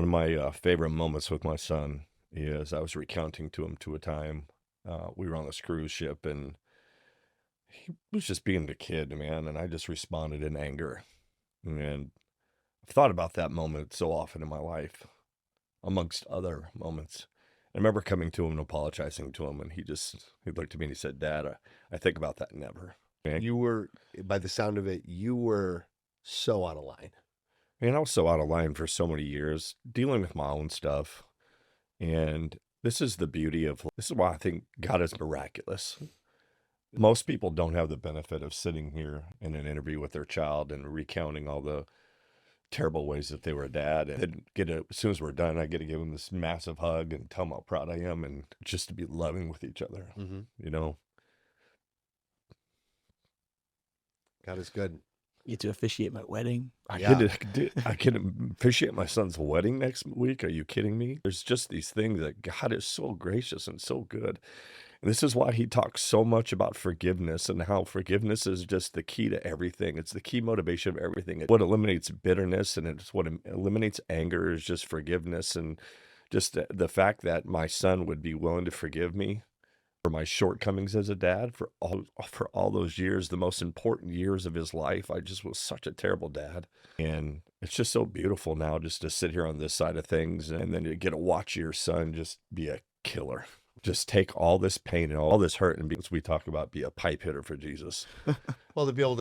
One of my favorite moments with my son is I was recounting to him to a time we were on this cruise ship and he was just being a kid, man, and I just responded in anger. And I've thought about that moment so often in my life, amongst other moments. I remember coming to him and apologizing to him, and he looked at me and he said, "Dad, I think about that never." Man, You were, by the sound of it, you were so out of line. man, I was so out of line for so many years, dealing with my own stuff. And this is why I think God is miraculous. Most people don't have the benefit of sitting here in an interview with their child and recounting all the terrible ways that they were a dad. And then as soon as we're done, I get to give them this massive hug and tell them how proud I am and just to be loving with each other, Mm-hmm. you know? God is good. You get to officiate my wedding. Yeah. I can officiate my son's wedding next week. Are you kidding me? There's just these things that God is so gracious and so good. And this is why he talks so much about forgiveness and how forgiveness is just the key to everything. It's the key motivation of everything. What eliminates bitterness and it's what eliminates anger is just forgiveness. And just the fact that my son would be willing to forgive me for my shortcomings as a dad for all those years, the most important years of his life. I just was such a terrible dad. And it's just so beautiful now just to sit here on this side of things and then to get to watch your son just be a killer. Just take all this pain and all this hurt and be, as we talk about, be a pipe hitter for Jesus. Well, to be able to